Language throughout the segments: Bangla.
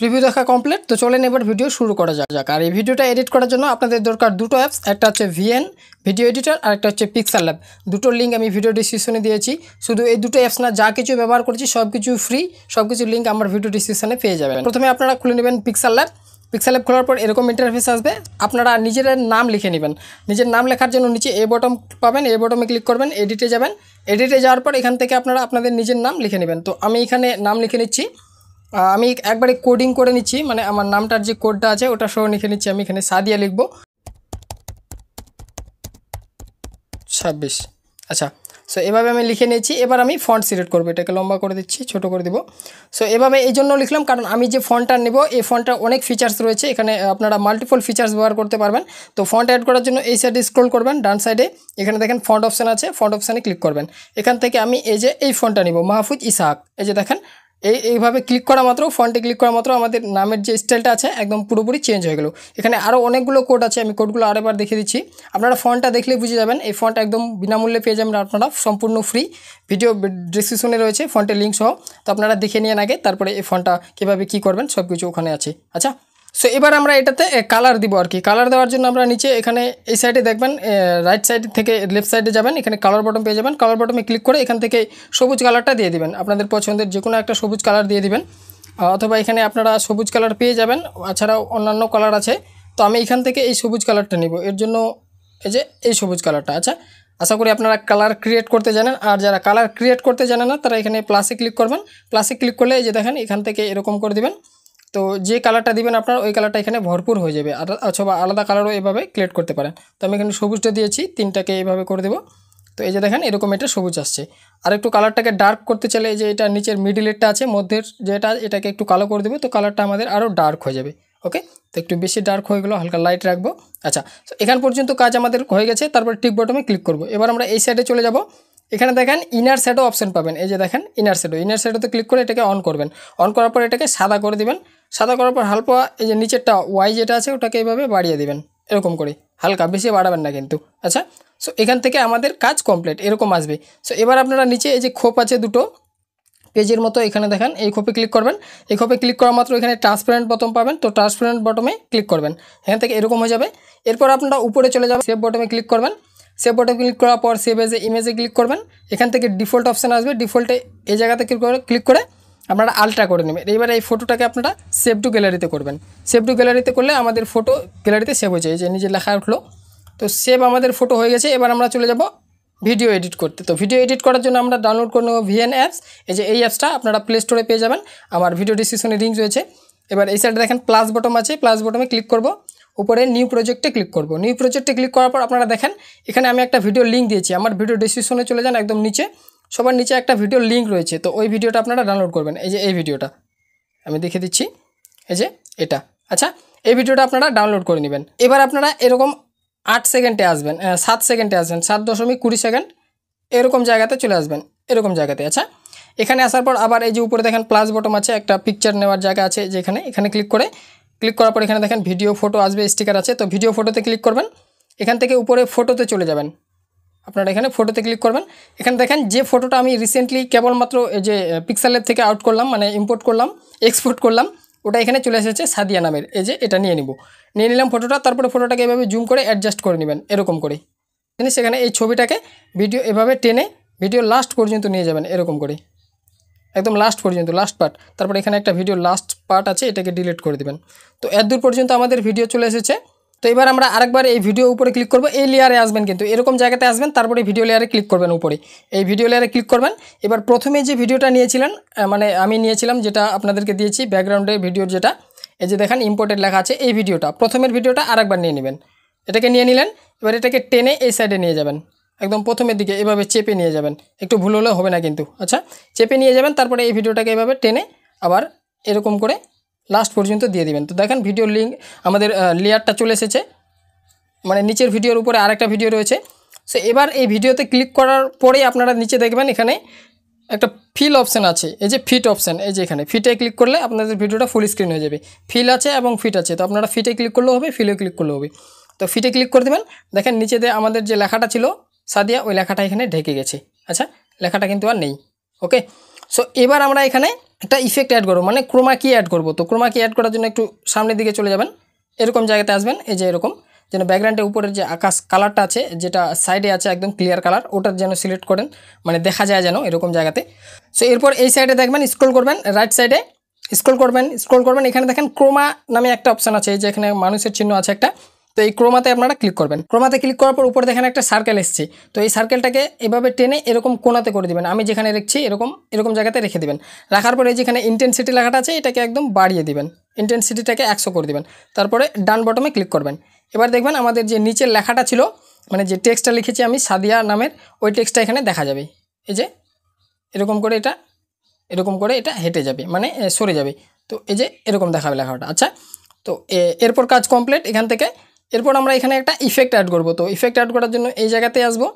প্রিভিউ দেখা কমপ্লিট। তো চলেন এবার ভিডিও শুরু করা যাক। আর এই ভিডিওটা এডিট করার জন্য আপনাদের দরকার দুটো অ্যাপস, একটা হচ্ছে ভিএন ভিডিও এডিটর আর একটা হচ্ছে পিক্সেল ল্যাব। দুটোর লিঙ্ক আমি ভিডিও ডিসক্রিপশনে দিয়েছি। শুধু এই দুটো অ্যাপস না, যা কিছু ব্যবহার করেছি সব কিছু ফ্রি, সব কিছু লিঙ্ক আমার ভিডিও ডিসক্রিপশনে পেয়ে যাবেন। প্রথমে আপনারা খুলে নেবেন পিক্সেল ল্যাব। পিক্সেল ল্যাব খোলার পর এরকম ইন্টারফেস আসবে। আপনারা নিজের নাম লিখে নেবেন। নিজের নাম লেখার জন্য নিচে এ বটম পাবেন, এ বটমে ক্লিক করবেন, এডিটে যাবেন। এডিটে যাওয়ার পর এখান থেকে আপনারা আপনাদের নিজের নাম লিখে নেবেন। তো আমি এখানে নাম লিখে নিচ্ছি। আমি একবারে কোডিং করে নিচ্ছি, মানে আমার নামটার যে কোডটা আছে ওটা সহ লিখে নিচ্ছি। আমি এখানে সাদিয়া লিখব 26। আচ্ছা, সো এভাবে আমি লিখে নিয়েছি। এবার আমি ফন্ট সিলেক্ট করবো, এটাকে লম্বা করে দিচ্ছি, ছোট করে দিব। সো এভাবে এই জন্য লিখলাম কারণ আমি যে ফন্টটা নেব এই ফন্টটার অনেক ফিচার্স রয়েছে, এখানে আপনারা মাল্টিপল ফিচার্স ব্যবহার করতে পারবেন। তো ফন্ট অ্যাড করার জন্য এই সাইডে স্ক্রল করবেন, ডান সাইডে এখানে দেখেন ফন্ট অপশান আছে, ফন্ট অপশানে ক্লিক করবেন। এখান থেকে আমি এই ফন্টটা নিব, মাহফুজ ইসাহাক। এই যে দেখেন এইভাবে ক্লিক করা মাত্র, ফন্টে ক্লিক করা মাত্র আমাদের নামের যে স্টাইলটা আছে একদম পুরোপুরি চেঞ্জ হয়ে গেল। এখানে আরও অনেকগুলো কোড আছে, আমি কোডগুলো আরেকবার দেখিয়ে দিচ্ছি। আপনারা ফন্টটা দেখলেই বুঝে যাবেন। এই ফন্ট একদম বিনামূল্যে পেয়ে যাবেন আপনারা, সম্পূর্ণ ফ্রি। ভিডিও ডিসক্রিপশনে রয়েছে ফন্টের লিঙ্ক সহ। তো আপনারা দেখে নিয়ে আগে তারপরে এই ফন্টটা কীভাবে কী করবেন সব কিছু ওখানে আছে। আচ্ছা, সো এবার আমরা এটাতে কালার দিব আর কি। কালার দেওয়ার জন্য আমরা নিচে এখানে এই সাইডে দেখবেন, রাইট সাইড থেকে লেফট সাইডে যাবেন, এখানে কালার বটন পেয়ে যাবেন। কালার বটনে ক্লিক করে এখান থেকে সবুজ কালারটা দিয়ে দিবেন, আপনাদের পছন্দের যে কোনো একটা সবুজ কালার দিয়ে দিবেন। অথবা এখানে আপনারা সবুজ কালার পেয়ে যাবেন, এছাড়াও অন্যান্য কালার আছে। তো আমি এখান থেকে এই সবুজ কালারটা নিব, এর জন্য এই যে এই সবুজ কালারটা। আচ্ছা, আশা করি আপনারা কালার ক্রিয়েট করতে জানেন। আর যারা কালার ক্রিয়েট করতে জানেন না তারা এখানে প্লাসে ক্লিক করবেন। প্লাসে ক্লিক করলে এই যে দেখেন এখান থেকে এরকম করে দিবেন। তো যে কালারটা দিবেন আপনার ওই কালারটা এখানে ভরপুর হয়ে যাবে। অথবা আলাদা কালারও এভাবে ক্রিয়েট করতে পারেন। তো আমি এখানে সবুজটা দিয়েছি, তিনটাকে এইভাবে করে দেবো। তো এই যে দেখেন এরকম এটা সবুজ আসছে। আর একটু কালারটাকে ডার্ক করতে চাইলে এই যে এটা নিচের মিডিলেরটা আছে, মধ্যের যেটা, এটাকে একটু কালো করে দেবো। তো কালারটা আমাদের আরও ডার্ক হয়ে যাবে। ওকে, তো একটু বেশি ডার্ক হয়ে গেলো, হালকা লাইট রাখবো। আচ্ছা, তো এখান পর্যন্ত কাজ আমাদের হয়ে গেছে। তারপর টিক বটমে ক্লিক করবো। এবার আমরা এই সাইডে চলে যাব। এখানে দেখেন ইনার শ্যাডো অপশন পাবেন। এই যে দেখেন ইনার শ্যাডোতে ক্লিক করে এটাকে অন করবেন। অন করার পর এটাকে সাদা করে দিবেন। সাদা করার পর হালকা এই যে নিচেরটা ওয়াই যেটা আছে ওটাকে এইভাবে বাড়িয়ে দিবেন, এরকম করে হালকা, বেশি বাড়াবেন না কিন্তু। আচ্ছা, সো এখান থেকে আমাদের কাজ কমপ্লিট, এরকম আসবে। সো এবার আপনারা নিচে এই যে খোপ আছে দুটো পেজের মতো, এখানে দেখেন এই খোপে ক্লিক করবেন। এই খোপে ক্লিক করা মাত্র এখানে ট্রান্সপারেন্ট বটন পাবেন। তো ট্রান্সপারেন্ট বটমে ক্লিক করবেন, এখান থেকে এরকম হয়ে যাবে। এরপর আপনারা উপরে চলে যাবেন, সেভ বটমে ক্লিক করবেন। সেভ বটমে ক্লিক করার পর সেভ এজ ইমেজে ক্লিক করবেন। এখান থেকে ডিফল্ট অপশান আসবে, ডিফল্টে এই জায়গাতে ক্লিক করে আপনারা আলট্রা করে নেবেন। এবার এই ফটোটাকে আপনারা সেভ টু গ্যালারিতে করবেন। সেভ টু গ্যালারিতে করলে আমাদের ফটো গ্যালারিতে সেভ হয়ে যায়। এই যে নিজে লেখা উঠলো, তো সেভ আমাদের ফটো হয়ে গেছে। এবার আমরা চলে যাব ভিডিও এডিট করতে। তো ভিডিও এডিট করার জন্য আমরা ডাউনলোড করে নেব ভিএন অ্যাপস। এই যে এই অ্যাপসটা আপনারা প্লে স্টোরে পেয়ে যাবেন, আমার ভিডিও ডিসক্রিপশনে লিঙ্ক রয়েছে। এবার এই সাইডে দেখেন প্লাস বটম আছে, প্লাস বটমে ক্লিক করব। উপরে নিউ প্রজেক্টে ক্লিক করব। নিউ প্রজেক্টে ক্লিক করার পর আপনারা দেখেন এখানে আমি একটা ভিডিও লিঙ্ক দিয়েছি। আমার ভিডিও ডিসক্রিপশনে চলে যান, একদম নিচে সবার নিচে একটা ভিডিও লিঙ্ক রয়েছে। তো ওই ভিডিওটা আপনারা ডাউনলোড করবেন। এই যে এই ভিডিওটা আমি দেখিয়ে দিচ্ছি, এই যে এটা। আচ্ছা, এই ভিডিওটা আপনারা ডাউনলোড করে নেবেন। এবার আপনারা এরকম 8 সেকেন্ডে আসবেন, 7 সেকেন্ডে আসবেন, 7.20 সেকেন্ড এরকম জায়গাতে চলে আসবেন, এরকম জায়গাতে। আচ্ছা, এখানে আসার পর আবার এই যে উপরে দেখেন প্লাস বটম আছে, একটা পিকচার নেওয়ার জায়গা আছে যেখানে, এখানে ক্লিক করার পর এখানে দেখেন ভিডিও ফটো আসবে, স্টিকার আছে। তো ভিডিও ফটোতে ক্লিক করবেন। এখান থেকে উপরে ফটোতে চলে যাবেন, আপনারা এখানে ফটোতে ক্লিক করবেন। এখানে দেখেন যে ফটোটা আমি রিসেন্টলি কেবলমাত্র এই যে পিক্সেল ল্যাব থেকে আউট করলাম, মানে ইম্পোর্ট করলাম, এক্সপোর্ট করলাম, ওটা এখানে চলে এসেছে সাদিয়া নামের। এই যে এটা নিয়ে নিলাম ফটোটা। তারপরে ফটোটাকে এভাবে জুম করে অ্যাডজাস্ট করে নেবেন, এরকম করে। সেখানে এই ছবিটাকে ভিডিও এভাবে টেনে ভিডিও লাস্ট পর্যন্ত নিয়ে যাবেন, এরকম করে একদম লাস্ট পর্যন্ত, লাস্ট পার্ট। তারপর এখানে একটা ভিডিও লাস্ট পার্ট আছে, এটাকে ডিলিট করে দেবেন। তো এত দূর পর্যন্ত আমাদের ভিডিও চলে এসেছে। তো এবার আমরা আরেকবার এই ভিডিও উপরে ক্লিক করব। এই লেয়ারে আসবেন, কিন্তু এরকম জায়গাতে আসবেন, তারপরে ভিডিও লেয়ারে ক্লিক করবেন। উপরে এই ভিডিও লেয়ারে ক্লিক করবেন। এবার প্রথমে যে ভিডিওটা নিয়েছিলেন, মানে আমি নিয়েছিলাম যেটা আপনাদেরকে দিয়েছি ব্যাকগ্রাউন্ডে ভিডিওর যেটা, এই যে দেখেন ইম্পোর্টেড লেখা আছে, এই ভিডিওটা, প্রথমের ভিডিওটা আরেকবার নিয়ে নেবেন। এটাকে নিয়ে নিলেন। এবার এটাকে টেনে এই সাইডে নিয়ে যাবেন, একদম প্রথমের দিকে এভাবে চেপে নিয়ে যাবেন। একটু ভুল হলে হবে না কিন্তু। আচ্ছা, চেপে নিয়ে যাবেন। তারপরে এই ভিডিওটাকে এভাবে টেনে আবার এরকম করে লাস্ট পর্যন্ত দিয়ে দিবেন। তো দেখেন ভিডিও লিঙ্ক আমাদের লেয়ারটা চলে এসেছে, মানে নিচের ভিডিওর উপরে আরেকটা ভিডিও রয়েছে। সো এবার এই ভিডিওতে ক্লিক করার পরেই আপনারা নিচে দেখবেন এখানে একটা ফিল অপশান আছে, এই যে ফিট অপশান, এই যে এখানে ফিটে ক্লিক করলে আপনাদের ভিডিওটা ফুল স্ক্রিন হয়ে যাবে। ফিল আছে এবং ফিট আছে, তো আপনারা ফিটে ক্লিক করলেও হবে, ফিলে ক্লিক করলেও হবে। তো ফিটে ক্লিক করে দেবেন। দেখেন নিচেতে আমাদের যে লেখাটা ছিল সাদিয়া, ওই লেখাটা এখানে ঢেকে গেছে। আচ্ছা, লেখাটা কিন্তু আর নেই। ওকে, সো এবার আমরা এখানে একটা ইফেক্ট অ্যাড করবো, মানে ক্রোমা কি অ্যাড করবো। তো ক্রোমা কি অ্যাড করার জন্য একটু সামনের দিকে চলে যাবেন, এরকম জায়গাতে আসবেন, এই যে এরকম যেন ব্যাকগ্রাউন্ডের উপরের যে আকাশ কালারটা আছে যেটা সাইডে আছে একদম ক্লিয়ার কালার, ওটার যেন সিলেক্ট করেন, মানে দেখা যায় যেন এরকম জায়গাতে। সো এরপর এই সাইডে দেখবেন, স্ক্রল করবেন, রাইট সাইডে স্ক্রল করবেন, এখানে দেখেন ক্রোমা নামে একটা অপশান আছে, এই যে এখানে মানুষের চিহ্ন আছে একটা। তো এই ক্রোমাতে আপনারা ক্লিক করবেন, ক্রোমাতে ক্লিক করার পর উপরে দেখেন একটা সার্কেল এসছে। তো এই সার্কেলটাকে এভাবে টেনে এরকম কোণাতে করে দিবেন, আমি যেখানে রেখেছি এরকম জায়গাতে রেখে দিবেন। রাখার পরে যেখানে ইন্টেন্সিটি লেখাটা আছে এটাকে একদম বাড়িয়ে দিবেন, ইন্টেন্সিটিটাকে 100 করে দিবেন। তারপরে ডান বটমে ক্লিক করবেন। এবার দেখবেন আমাদের যে নিচের লেখাটা ছিল, মানে যে টেক্সটটা লিখেছি আমি সাদিয়া নামের, ওই টেক্সটটা এখানে দেখা যাবে। এই যে এরকম করে এটা হেঁটে যাবে, মানে সরে যাবে। তো এই যে এরকম দেখাবে লেখাটা। আচ্ছা, তো এরপর কাজ কমপ্লিট এখান থেকে। এরপর আমরা এখানে একটা ইফেক্ট অ্যাড করব। তো ইফেক্ট অ্যাড করার জন্য এই জায়গাতে আসবো,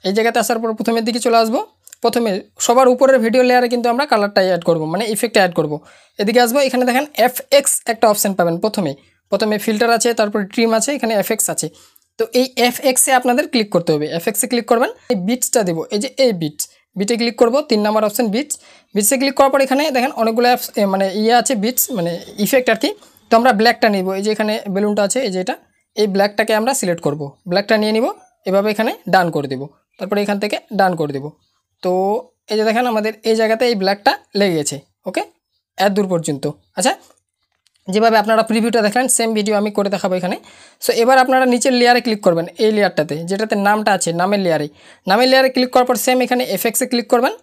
এই জায়গাতে আসার পর প্রথমের দিকে চলে আসবো। প্রথমে সবার উপরের ভিডিও লেয়ারে কিন্তু আমরা কালারটাই অ্যাড করব, মানে ইফেক্টটা অ্যাড করব। এদিকে আসবো, এখানে দেখেন FX একটা অপশান পাবেন। প্রথমে ফিল্টার আছে, তারপর ট্রিম আছে, এখানে FX আছে। তো এই FX-এ আপনাদের ক্লিক করতে হবে, FX-এ ক্লিক করবেন, এই বিটসটা দেবো, এই যে এই বিটে ক্লিক করব, 3 নম্বর অপশান বিটসে ক্লিক করার পর এখানে দেখেন অনেকগুলো মানে আছে বিটস, মানে ইফেক্ট আর কি। তো আমরা ব্ল্যাকটা নিব, এই যে এখানে বেলুনটা আছে, এই যে এটা, এই ব্ল্যাকটাকে আমরা সিলেক্ট করব, ব্ল্যাকটা নিয়ে নিব, এভাবে এখানে ডান করে দেব, তারপরে এখান থেকে ডান করে দেব। তো এই যে দেখেন আমাদের এই জায়গাতে এই ব্ল্যাকটা লেগে গেছে। ওকে, এত দূর পর্যন্ত। আচ্ছা, যেভাবে আপনারা প্রিভিউটা দেখলেন সেম ভিডিও আমি করে দেখাবো এখানে। সো এবার আপনারা নিচের লেয়ারে ক্লিক করবেন, এই লেয়ারটাতে যেটাতে নামটা আছে, নামের লেয়ারে ক্লিক করার পর সেম এখানে FX-এ ক্লিক করবেন,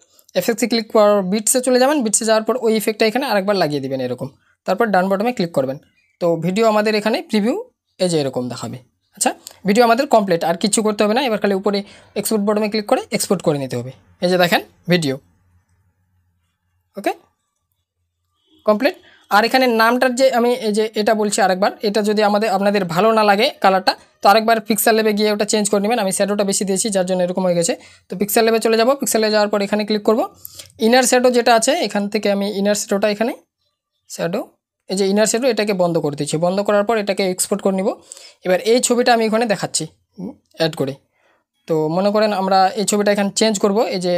FX-এ ক্লিক করার বিটসে চলে যাবেন, বিটসে যাওয়ার পর ওই ইফেক্টটা এখানে আরেকবার লাগিয়ে দিবেন এরকম, তারপর ডান বটমে ক্লিক করবেন। তো ভিডিও আমাদের এখানে প্রিভিউ এই যে এরকম দেখাবে। আচ্ছা, ভিডিও আমাদের কমপ্লিট, আর কিছু করতে হবে না। এবার খালি উপরে এক্সপোর্ট বটমে ক্লিক করে এক্সপোর্ট করে নিতে হবে। এই যে দেখেন ভিডিও ওকে কমপ্লিট। আর এখানে নামটার যে আমি এই যে এটা বলছি আরেকবার, এটা যদি আপনাদের ভালো না লাগে কালারটা, তো আরেকবার পিক্সেল লেভে গিয়ে ওটা চেঞ্জ করে নেবেন। আমি শ্যাডোটা বেশি দিয়েছি যার জন্য এরকম হয়ে গেছে। তো পিক্সেল লেভে চলে যাব, পিক্সেলে যাওয়ার পর এখানে ক্লিক করব, ইনার শ্যাডো যেটা আছে এখান থেকে আমি ইনার শ্যাডোটা এখানে শ্যাডো, এই যে ইনার শ্যাডো এটাকে বন্ধ করে দিচ্ছি। বন্ধ করার পর এটাকে এক্সপোর্ট করে নিব। এবার এই ছবিটা আমি এখানে দেখাচ্ছি অ্যাড করে। তো মনে করেন আমরা এই ছবিটা এখানে চেঞ্জ করব, এই যে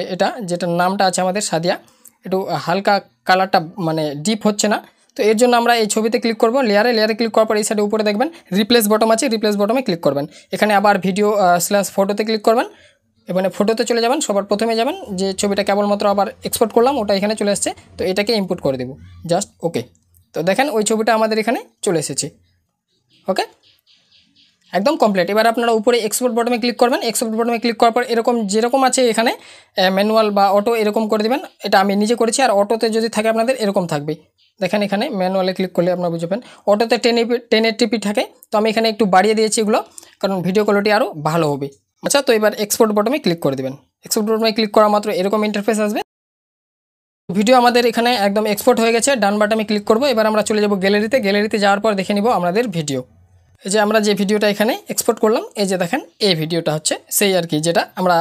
যেটার নামটা আছে আমাদের সাদিয়া, একটু হালকা কালারটা মানে ডিপ হচ্ছে না। তো এর জন্য আমরা এই ছবিতে ক্লিক করব, লেয়ারে ক্লিক করার পর এই সাইডে উপরে দেখবেন রিপ্লেস বটম আছে, রিপ্লেস বটমে ক্লিক করবেন। এখানে আবার ভিডিও /ফটোতে ক্লিক করবেন, এখানে ফটোতে চলে যাবেন, সবার প্রথমে যাবেন, যে ছবিটা কেবলমাত্র আবার এক্সপোর্ট করলাম ওটা এখানে চলে আসছে। তো এটাকে ইম্পোর্ট করে দেব জাস্ট। ওকে, তো দেখেন ওই ছবিটা আমাদের এখানে চলে এসেছে। ওকে, একদম কমপ্লিট। এবার আপনারা উপরে এক্সপোর্ট বটমে ক্লিক করবেন, এক্সপোর্ট বটমে ক্লিক করার পর এরকম যেরকম আছে এখানে ম্যানুয়াল বা অটো এরকম করে দেবেন। এটা আমি নিজে করেছি, আর অটোতে যদি থাকে আপনাদের এরকম থাকবে। দেখেন এখানে ম্যানুয়ালে ক্লিক করলে আপনারা বুঝবেন, অটোতে 1080p থাকে। তো আমি এখানে একটু বাড়িয়ে দিয়েছি এগুলো, কারণ ভিডিও কোয়ালিটি আরও ভালো হবে। আচ্ছা, তো এবার এক্সপোর্ট বটমে ক্লিক করে দেবেন। এক্সপোর্ট বটমে ক্লিক করা মাত্র এরকম ইন্টারফেস আসবে। ভিডিও আমাদের এখানে একদম এক্সপোর্ট হয়ে গেছে। ডান বাটনে ক্লিক করব, এবার আমরা চলে যাব গ্যালারিতে যাওয়ার পর দেখে নিব আমাদের ভিডিও। এই যে আমরা যে ভিডিওটা এখানে এক্সপোর্ট করলাম, এই যে দেখেন এই ভিডিওটা হচ্ছে সেই আর কি, যেটা আমরা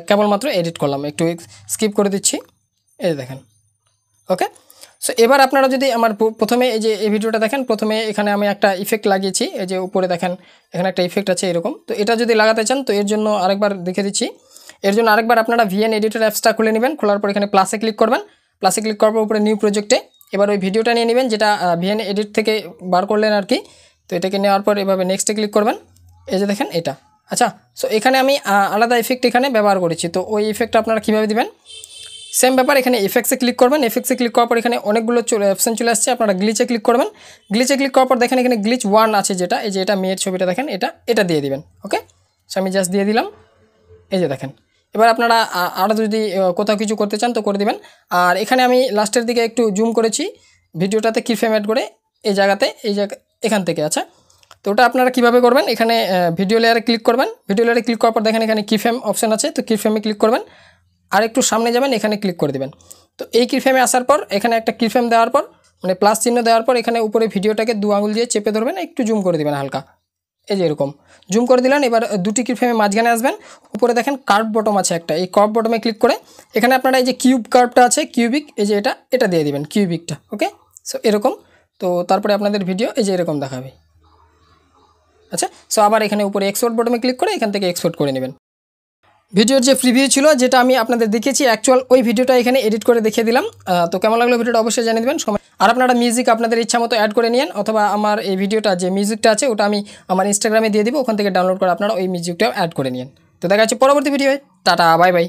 কেবলমাত্র এডিট করলাম। একটু স্কিপ করে দিচ্ছি, এই দেখেন। ওকে, সো এবার আপনারা যদি আমার প্রথমে এই যে এই ভিডিওটা দেখেন, প্রথমে এখানে আমি একটা ইফেক্ট লাগিয়েছি, এই যে উপরে দেখেন এখানে একটা ইফেক্ট আছে এরকম। তো এটা যদি লাগাতে চান তো এর জন্য আরেকবার দেখে দিচ্ছি। এর জন্য আরেকবার আপনারা VN এডিটর অ্যাপসটা খুলে নেবেন, খোলার পর এখানে প্লাসে ক্লিক করবেন, প্লাসে ক্লিক করার পর উপরে নিউ প্রজেক্টে এবার ওই ভিডিওটা নিয়ে নেবেন যেটা VN এডিট থেকে বার করলেন আর কি। তো এটাকে নেওয়ার পর এভাবে নেক্সটে ক্লিক করবেন, এই যে দেখেন এটা। আচ্ছা, সো এখানে আমি আলাদা ইফেক্ট এখানে ব্যবহার করেছি। তো ওই ইফেক্টটা আপনারা কীভাবে দিবেন সেম ব্যাপার, এখানে এফেক্টসে ক্লিক করবেন, এফেক্টসে ক্লিক করার পর এখানে অনেকগুলো অপশান চলে আসছে। আপনারা গ্লিচে ক্লিক করবেন, গ্লিচে ক্লিক করার পর দেখেন এখানে গ্লিচ 1 আছে যেটা, এই যে এটা মেয়ের ছবিটা দেখেন, এটা দিয়ে দিবেন। ওকে, সো আমি জাস্ট দিয়ে দিলাম, এই যে দেখেন। এবার আপনারা আরও যদি কোথাও কিছু করতে চান তো করে দিবেন। আর এখানে আমি লাস্টের দিকে একটু জুম করেছি ভিডিওটাতে কি ফ্রেম অ্যাড করে এই জায়গাতে, এখান থেকে। আচ্ছা, তো ওটা আপনারা কীভাবে করবেন, এখানে ভিডিও লেয়ারে ক্লিক করবেন, ভিডিও লেয়ারে ক্লিক করার পর দেখেন এখানে কি ফ্রেম অপশান আছে, তো কি ফ্রেমে ক্লিক করবেন, আর একটু সামনে যাবেন, এখানে ক্লিক করে দেবেন। তো এই কি ফ্রেমে আসার পর এখানে একটা কি ফ্রেম দেওয়ার পর মানে প্লাস চিহ্ন দেওয়ার পর এখানে উপরে ভিডিওটাকে 2 আঙুল দিয়ে চেপে ধরবেন, একটু জুম করে দেবেন হালকা, এই যে এরকম জুম করে দিলেন। এবার দুটি কি ফ্রেমে মাঝখানে আসবেন, উপরে দেখেন কার্ভ বটম আছে একটা, এই কার্ভ বটমে ক্লিক করে এখানে আপনারা এই যে কিউব কার্ভটা আছে কিউবিক, এই যে এটা দিয়ে দিবেন কিউবিকটা। ওকে, সো এরকম। তো তারপরে আপনাদের ভিডিও এই যে এরকম দেখাবে। আচ্ছা, সো আবার এখানে উপরে এক্সপোর্ট বটমে ক্লিক করে এখান থেকে এক্সপোর্ট করে নেবেন। ভিডিওর যে প্রিভিউ ছিল যেটা আমি আপনাদের দেখেছি অ্যাকচুয়াল ওই ভিডিওটা এখানে এডিট করে দেখিয়ে দিলাম। তো কেমন লাগলো ভিডিওটা অবশ্যই জানিয়ে দেবেন সময়। আর আপনারা মিউজিক আপনাদের ইচ্ছা মতো অ্যাড করে নিন, অথবা আমার এই ভিডিওটা যে মিউজিকটা আছে ওটা আমি আমার ইনস্টাগ্রামে দিয়ে দিব, ওখান থেকে ডাউনলোড করে আপনারা ওই মিউজিকটাও অ্যাড করে নিন। তো দেখা যাচ্ছে পরবর্তী ভিডিওয়ে। Tata, bye bye.